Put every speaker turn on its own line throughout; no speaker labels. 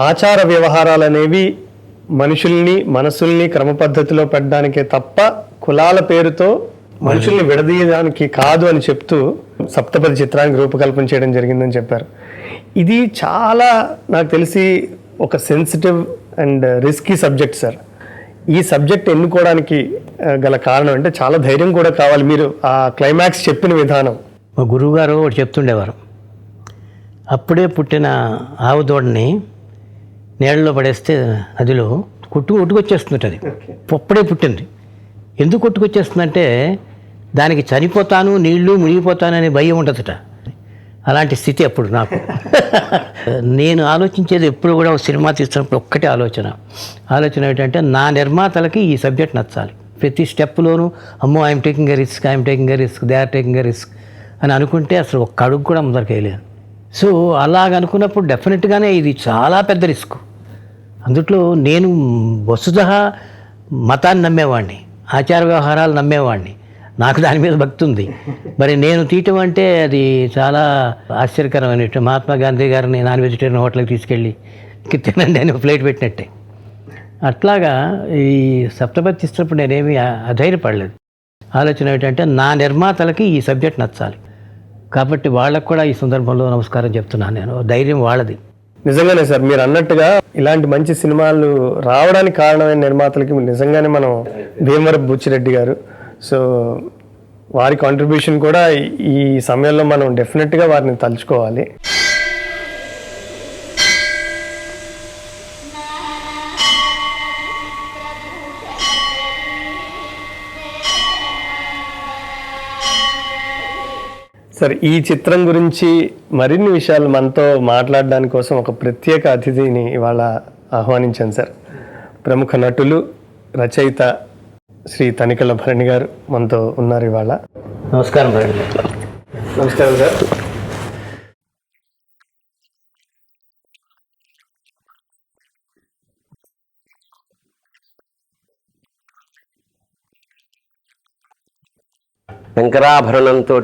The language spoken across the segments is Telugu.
ఆచార వ్యవహారాలు అనేవి మనుషుల్ని మనసుల్ని క్రమపద్ధతిలో పెట్టడానికే తప్ప కులాల పేరుతో మనుషుల్ని విడదీయడానికి కాదు అని చెప్తూ సప్తపది చిత్రానికి రూపకల్పన చేయడం జరిగిందని చెప్పారు. ఇది చాలా నాకు తెలిసి ఒక sensitive and risky subject sir. ఈ సబ్జెక్ట్ ఎన్నుకోవడానికి గల కారణం అంటే చాలా ధైర్యం కూడా కావాలి. మీరు ఆ క్లైమాక్స్ చెప్పిన విధానం.
మా గురువుగారు ఒకటి చెప్తుండేవారు, అప్పుడే పుట్టిన ఆవు దూడని నీళ్ళలో పడేస్తే నదిలో కొట్టుకొచ్చేస్తుందట. అది అప్పుడే పుట్టింది. ఎందుకు కొట్టుకొచ్చేస్తుందంటే దానికి చనిపోతాను, నీళ్లు మునిగిపోతాను అనే భయం ఉంటుందట. అలాంటి స్థితి అప్పుడు నాకు. నేను ఆలోచించేది ఎప్పుడు కూడా సినిమా తీస్తున్నప్పుడు ఒక్కటే ఆలోచన ఏంటంటే నా నిర్మాతలకి ఈ సబ్జెక్ట్ నచ్చాలి. ప్రతి స్టెప్లోనూ అమ్మో I'm taking a risk, they are taking a risk అని అనుకుంటే అసలు ఒక్క అడుగు కూడా ముందరికి వేయలేను. సో అలాగనుకున్నప్పుడు డెఫినెట్గానే ఇది చాలా పెద్ద రిస్క్. అందుట్లో నేను వస్తుతః మతాన్ని నమ్మేవాడిని, ఆచార వ్యవహారాలు నమ్మేవాడిని, నాకు దాని మీద భక్తి ఉంది. మరి నేను తీయటం అంటే అది చాలా ఆశ్చర్యకరమైన. మహాత్మా గాంధీ గారిని నాన్ వెజిటేరియన్ హోటల్కి తీసుకెళ్ళి తినండి అని ప్లేట్ పెట్టినట్టే. అట్లాగా ఈ సప్తపది తీసినప్పుడు నేనేమీ అధైర్యపడలేదు. ఆలోచన ఏంటంటే నా నిర్మాతలకి ఈ సబ్జెక్ట్ నచ్చాలి కాబట్టి వాళ్ళకు కూడా ఈ సందర్భంలో నమస్కారం చెప్తున్నాను. నేను ధైర్యం వాళ్ళది.
నిజంగానే సార్, మీరు అన్నట్టుగా ఇలాంటి మంచి సినిమాలు రావడానికి కారణమైన నిర్మాతలకి నిజంగానే మనం భీమవరపు బుచ్చిరెడ్డి గారు, సో వారి కాంట్రిబ్యూషన్ కూడా ఈ సమయంలో మనం డెఫినెట్గా వారిని తలుచుకోవాలి. సార్, ఈ చిత్రం గురించి మరిన్ని విషయాలు మనతో మాట్లాడడానికి కోసం ఒక ప్రత్యేక అతిథిని ఇవాళ ఆహ్వానించాను సార్. ప్రముఖ నటులు, రచయిత శ్రీ తనికెళ్ళ భరణి గారు మనతో ఉన్నారు ఇవాళ.
నమస్కారం భరణి.
నమస్కారం సార్.
శంకరాభరణంతో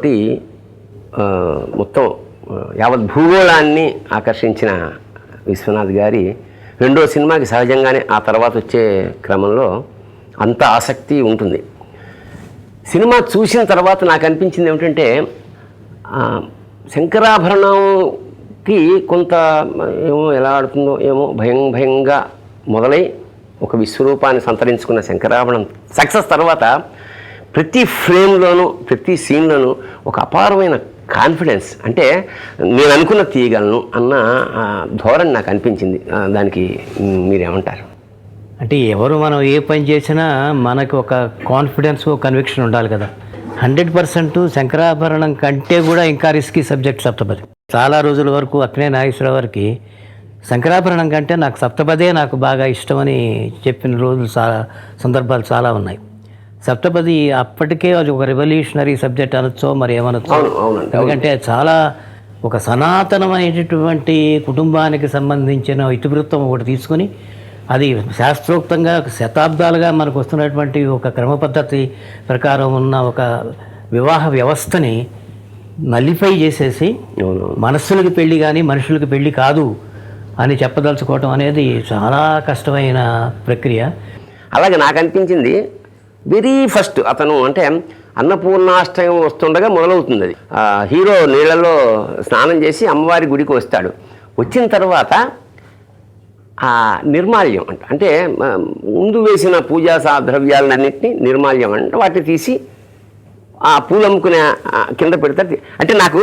మొత్తం యావత్ భూగోళాన్ని ఆకర్షించిన విశ్వనాథ్ గారి రెండో సినిమాకి సహజంగానే ఆ తర్వాత వచ్చే క్రమంలో అంత ఆసక్తి ఉంటుంది. సినిమా చూసిన తర్వాత నాకు అనిపించింది ఏమిటంటే శంకరాభరణంకి కొంత ఏమో ఎలా ఆడుతుందో ఏమో భయంగా మొదలై ఒక విశ్వరూపాన్ని సంతరించుకున్న శంకరాభరణం సక్సెస్ తర్వాత ప్రతి ఫ్రేమ్లోనూ ప్రతి సీన్లోనూ ఒక అపారమైన కాన్ఫిడెన్స్, అంటే నేను అనుకున్న తీయగలను అన్న ధోరణి నాకు అనిపించింది. దానికి మీరేమంటారు?
అంటే ఎవరు మనం ఏ పని చేసినా మనకు ఒక కాన్ఫిడెన్స్, కన్విక్షన్ ఉండాలి కదా. 100% శంకరాభరణం కంటే కూడా ఇంకా రిస్కీ సబ్జెక్ట్ సప్తపది. చాలా రోజుల వరకు అక్కినే నాగేశ్వరరావు గారికి శంకరాభరణం కంటే నాకు సప్తపదే నాకు బాగా ఇష్టమని చెప్పిన రోజులు సందర్భాలు చాలా ఉన్నాయి. సప్తపది అప్పటికే అది ఒక రెవల్యూషనరీ సబ్జెక్ట్ అనొచ్చో మరి ఏమనొచ్చో. ఎందుకంటే చాలా ఒక సనాతనమైనటువంటి కుటుంబానికి సంబంధించిన ఇతివృత్తం ఒకటి తీసుకుని అది శాస్త్రోక్తంగా శతాబ్దాలుగా మనకు వస్తున్నటువంటి ఒక క్రమ పద్ధతి ప్రకారం ఉన్న ఒక వివాహ వ్యవస్థని నలిఫై చేసేసి మనస్సులకు పెళ్ళి కానీ మనుషులకు పెళ్ళి కాదు అని చెప్పదలుచుకోవటం అనేది చాలా కష్టమైన ప్రక్రియ.
అలాగే నాకు అనిపించింది వెరీ ఫస్ట్ అతను అంటే అన్నపూర్ణాష్టమి వస్తుండగా మొదలవుతుంది. అది హీరో నీళ్ళలో స్నానం చేసి అమ్మవారి గుడికి వస్తాడు. వచ్చిన తర్వాత ఆ నిర్మాల్యం అంటే ముందు వేసిన పూజా ద్రవ్యాలన్నింటినీ నిర్మాల్యం అంటే వాటిని తీసి ఆ పూలు అమ్ముకునే కింద పెడతారు. అంటే నాకు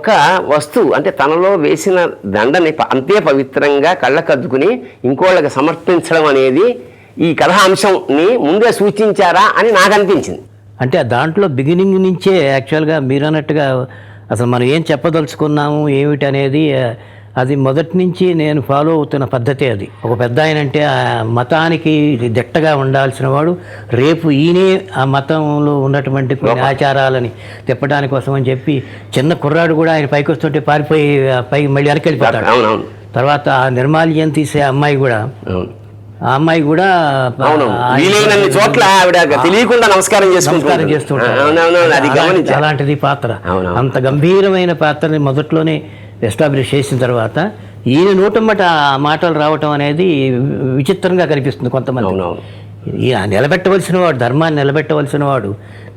ఒక వస్తువు అంటే తనలో వేసిన దండని అంతే పవిత్రంగా కళ్ళకద్దుకుని ఇంకోళ్ళకి సమర్పించడం అనేది ఈ కథాంశంని ముందే సూచించారా అని నాకు అనిపించింది.
అంటే దాంట్లో బిగినింగ్ నుంచే యాక్చువల్గా మీరు అన్నట్టుగా అసలు మనం ఏం చెప్పదలుచుకున్నాము ఏమిటి అనేది అది మొదటి నుంచి నేను ఫాలో అవుతున్న పద్ధతి. అది ఒక పెద్ద ఆయన అంటే ఆ మతానికి దిట్టగా ఉండాల్సిన వాడు రేపు ఈయనే ఆ మతంలో ఉన్నటువంటి కొన్ని ఆచారాలని తిప్పడానికి కోసం అని చెప్పి చిన్న కుర్రాడు కూడా ఆయన పైకి వస్తుంటే పారిపోయి పైకి మళ్ళీ వెనక్కి వెళ్ళిపోతాడు. తర్వాత ఆ నిర్మాల్యం తీసే అమ్మాయి కూడా ఆ అమ్మాయి కూడా
చోట్ల తెలియకుండా నమస్కారం చేస్తుంటారు.
అలాంటిది పాత్ర. అంత గంభీరమైన పాత్రని మొదట్లోనే ఎస్టాబ్లిష్ చేసిన తర్వాత ఈయన నోటమ్మట ఆ మాటలు రావటం అనేది విచిత్రంగా కనిపిస్తుంది కొంతమంది.
అవునవును.
ఈయన నిలబెట్టవలసిన వాడు, ధర్మాన్ని నిలబెట్టవలసిన వాడు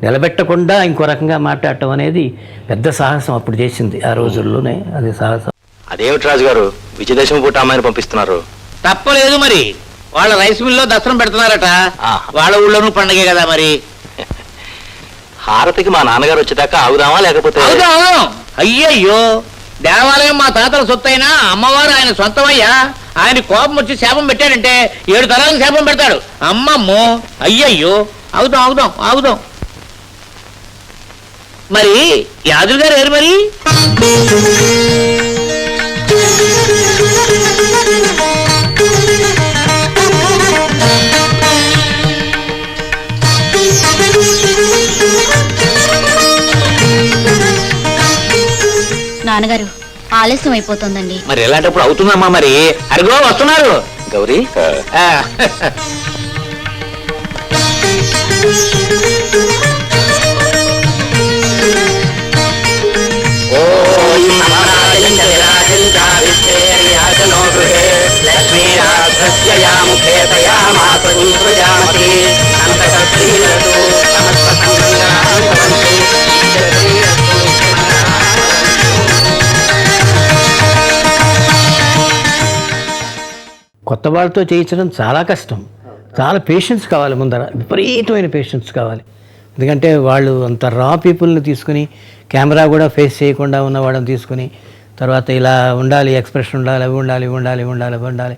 నిలబెట్టకుండా ఇంకో రకంగా మాట్లాడటం అనేది పెద్ద సాహసం అప్పుడు చేసింది ఆ రోజుల్లోనే. అది సాహసం.
అదేమిటి రాజు గారు విజయదశమి పూట అమ్మాయిని పంపిస్తున్నారు?
తప్పలేదు మరి, వాళ్ళ రైస్ మిల్లో దసరం పెడుతున్నారట. వాళ్ళ ఊళ్ళోనూ పండగే కదా మరి.
హారతికి మా నాన్నగారు వచ్చేదాకా ఆగుదామా లేకపోతే?
అవును. అయ్యయ్యో, దేవాలయం మా తాతల సొత్తైనా అమ్మవారు ఆయన సొంతమయ్యా. ఆయన కోపం వచ్చి శాపం పెట్టాడంటే 7 తరాలకు శాపం పెడతాడు. అమ్మమ్మో, అయ్యయ్యో, ఆగుదాం. మరి యాదులు గారు ఏరు మరి?
నాన్నగారు ఆలస్యం అయిపోతుందండి.
మరి ఎలాంటప్పుడు అవుతుందమ్మా మరి. అరుగో వస్తున్నారు
గౌరీ,
ఆ,
కొత్త వాళ్ళతో చేయించడం చాలా కష్టం. చాలా పేషెన్స్ కావాలి ముందర, విపరీతమైన పేషెన్స్ కావాలి. ఎందుకంటే వాళ్ళు అంత రా పీపుల్ని తీసుకుని, కెమెరా కూడా ఫేస్ చేయకుండా ఉన్న వాళ్ళని తీసుకుని, తర్వాత ఇలా ఉండాలి, ఎక్స్ప్రెషన్ ఉండాలి, అవి ఉండాలి.